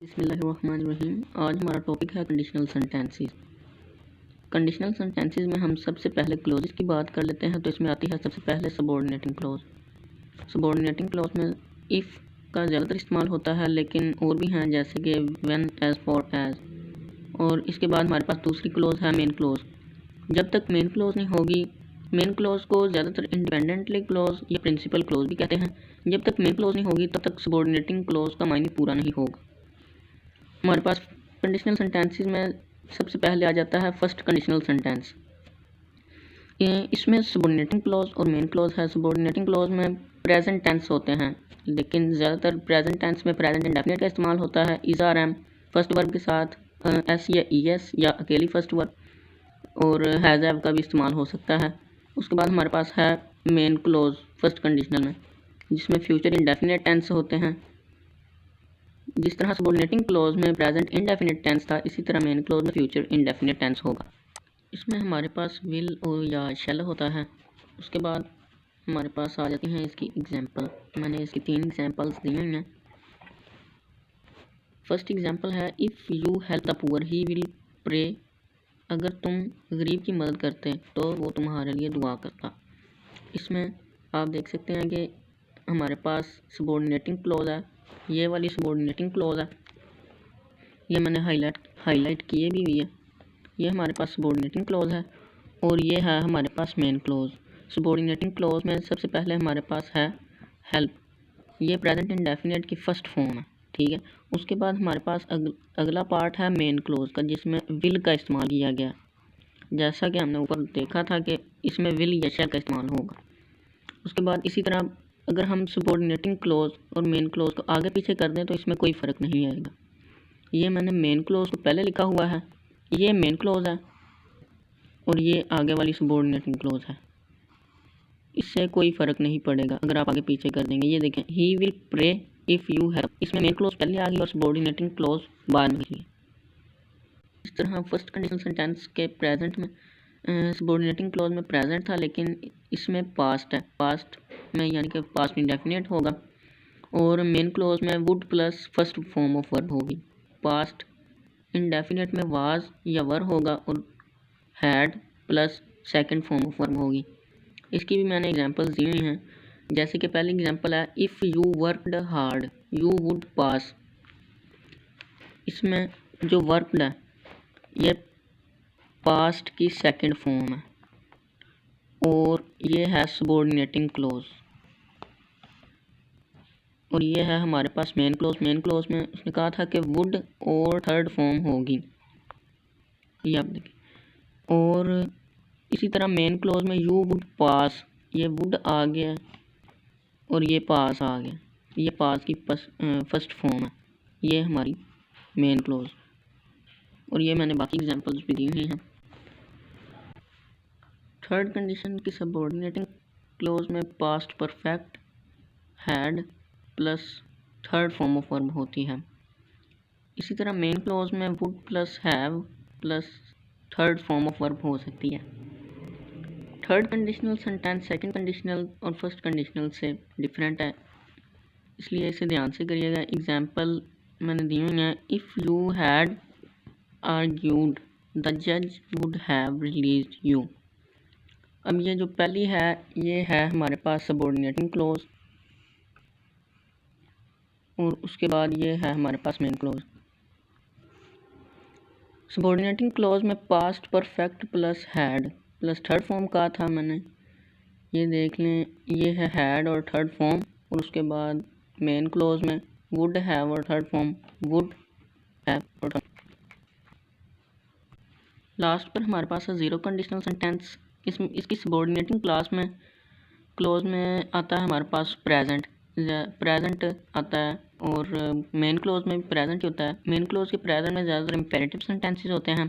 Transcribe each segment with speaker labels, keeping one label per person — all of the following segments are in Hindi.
Speaker 1: बिस्मिल्लाहिर्रहमानिर्रहीम। आज हमारा टॉपिक है कंडीशनल सेंटेंसेस। कंडीशनल सेंटेंसेस में हम सबसे पहले क्लोजेस की बात कर लेते हैं। तो इसमें आती है सबसे पहले सबऑर्डिनेटिंग क्लॉज। सबऑर्डिनेटिंग क्लॉज में इफ़ का ज़्यादातर इस्तेमाल होता है, लेकिन और भी हैं जैसे कि व्हेन, एज, फॉर, एज। और इसके बाद हमारे पास दूसरी क्लॉज है मेन क्लॉज। जब तक मेन क्लॉज नहीं होगी, मेन क्लॉज को ज़्यादातर इंडिपेंडेंटली क्लॉज या प्रिंसिपल क्लॉज भी कहते हैं। जब तक मेन क्लॉज नहीं होगी तब तक सबऑर्डिनेटिंग क्लॉज का मायने पूरा नहीं होगा। हमारे पास कंडीशनल सेंटेंसेस में सबसे पहले आ जाता है फर्स्ट कंडीशनल सेंटेंस। इसमें सबऑर्डिनेटिंग क्लॉज और मेन क्लॉज है। सबऑर्डिनेटिंग क्लॉज में प्रेजेंट टेंस होते हैं, लेकिन ज़्यादातर प्रेजेंट टेंस में प्रेजेंट इंडेफिनिट का इस्तेमाल होता है। Is, are, am first verb के साथ, एस या ई एस या अकेली फर्स्ट वर्ब, और हैज़, हैव का भी इस्तेमाल हो सकता है। उसके बाद हमारे पास है मेन क्लॉज फर्स्ट कंडीशनल में, जिसमें फ्यूचर इंडेफिनिट टेंस होते हैं। जिस तरह सबऑर्डिनेटिंग क्लॉज में प्रेजेंट इंडेफिनिट टेंस था, इसी तरह मेन क्लॉज में फ्यूचर इंडेफिनिट टेंस होगा। इसमें हमारे पास विल और या शैल होता है। उसके बाद हमारे पास आ जाती हैं इसकी एग्जांपल। मैंने इसकी 3 एग्जांपल्स दी हुई हैं। फर्स्ट एग्जांपल है if you help the poor he will pray. अगर तुम गरीब की मदद करते तो वो तुम्हारे लिए दुआ करता। इसमें आप देख सकते हैं कि हमारे पास सबऑर्डिनेटिंग क्लॉज है। ये वाली सबऑर्डिनेटिंग क्लॉज है, ये मैंने हाईलाइट किए भी हुई है। ये हमारे पास सबऑर्डिनेटिंग क्लॉज है और ये है हमारे पास मेन क्लॉज। सबऑर्डिनेटिंग क्लॉज में सबसे पहले हमारे पास है हेल्प। ये प्रेजेंट इंडेफिनिट की फर्स्ट फॉर्म है, ठीक है। उसके बाद हमारे पास अगला पार्ट है मेन क्लॉज का, जिसमें विल का इस्तेमाल किया गया। जैसा कि हमने ऊपर देखा था कि इसमें विल या शैल का इस्तेमाल होगा। उसके बाद इसी तरह अगर हम सबऑर्डिनेटिंग क्लॉज और मेन क्लॉज को आगे पीछे कर दें तो इसमें कोई फ़र्क नहीं आएगा। ये मैंने मेन क्लॉज को पहले लिखा हुआ है, ये मेन क्लॉज है और ये आगे वाली सबऑर्डिनेटिंग क्लॉज है। इससे कोई फ़र्क नहीं पड़ेगा अगर आप आगे पीछे कर देंगे। ये देखें, he will pray if you help, इसमें मेन क्लॉज पहले आ गई और सबऑर्डिनेटिंग क्लॉज बाद में गई। इस तरह फर्स्ट कंडीशनल सेंटेंस के प्रेजेंट में सबऑर्डिनेटिंग क्लॉज में प्रेजेंट था, लेकिन इसमें पास्ट है। पास्ट में यानी कि पास्ट इंडेफिनिट होगा। और मेन क्लॉज में would plus first form of verb होगी। पास्ट इंडेफिनिट में वाज या वर होगा और had plus second form of verb होगी। इसकी भी मैंने एग्जांपल्स दी हुई हैं। जैसे कि पहली एग्जांपल है if you worked hard you would पास। इसमें जो वर्कड है ये पास्ट की सेकंड फॉर्म है और ये है सबऑर्डिनेटिंग क्लॉज। और ये है हमारे पास मेन क्लॉज। मेन क्लॉज में उसने कहा था कि वुड और थर्ड फॉर्म होगी, ये आप देखिए। और इसी तरह मेन क्लॉज में यू वुड पास, ये वुड आ गया और ये पास आ गया। ये पास की फर्स्ट फॉर्म है, ये हमारी मेन क्लॉज। और ये मैंने बाकी एग्जांपल्स भी दी हुई हैं। थर्ड कंडीशन की सबऑर्डिनेटिंग क्लॉज में past perfect had plus third form of verb होती है। इसी तरह मेन क्लॉज में would plus have plus third form of verb हो सकती है। Third conditional sentence second conditional और फर्स्ट कंडीशनल से डिफरेंट है, इसलिए इसे ध्यान से करिएगा। एग्जांपल मैंने दी हुई है if you had argued the जज वुड हैव रिलीज्ड यू। अब ये जो पहली है ये है हमारे पास सबऑर्डिनेटिंग क्लॉज और उसके बाद ये है हमारे पास मेन क्लॉज। सबऑर्डिनेटिंग क्लॉज में past perfect plus had plus third form कहा था मैंने, ये देख लें। ये है हैड और थर्ड फॉर्म। और उसके बाद मेन क्लॉज में वुड हैव और थर्ड फॉर्म वुड हैव और थर्ड। लास्ट पर हमारे पास है ज़ीरो कंडीशनल सेंटेंस। इसकी सबऑर्डिनेटिंग क्लॉज में आता है हमारे पास प्रेजेंट आता है और मेन क्लॉज में भी प्रेजेंट ही होता है। मेन क्लॉज के प्रेजेंट में ज़्यादातर इंपेरेटिव सेंटेंसेस होते हैं।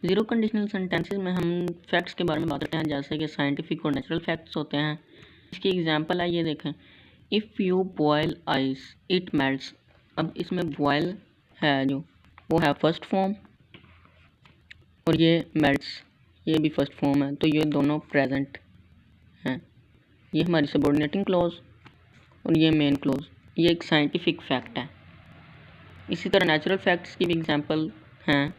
Speaker 1: ज़ीरो कंडीशनल सेंटेंसेस में हम फैक्ट्स के बारे में बात करते हैं, जैसे कि साइंटिफिक और नेचुरल फैक्ट्स होते हैं। इसकी एग्जांपल है, ये देखें if you boil ice it melts. अब इसमें बॉयल है जो वो है फर्स्ट फॉर्म और ये मेल्ट्स ये भी फर्स्ट फॉर्म है, तो ये दोनों प्रेजेंट हैं। ये हमारी सबऑर्डिनेटिंग क्लॉज और ये मेन क्लॉज। ये एक साइंटिफिक फैक्ट है। इसी तरह नेचुरल फैक्ट्स की भी एग्जांपल हैं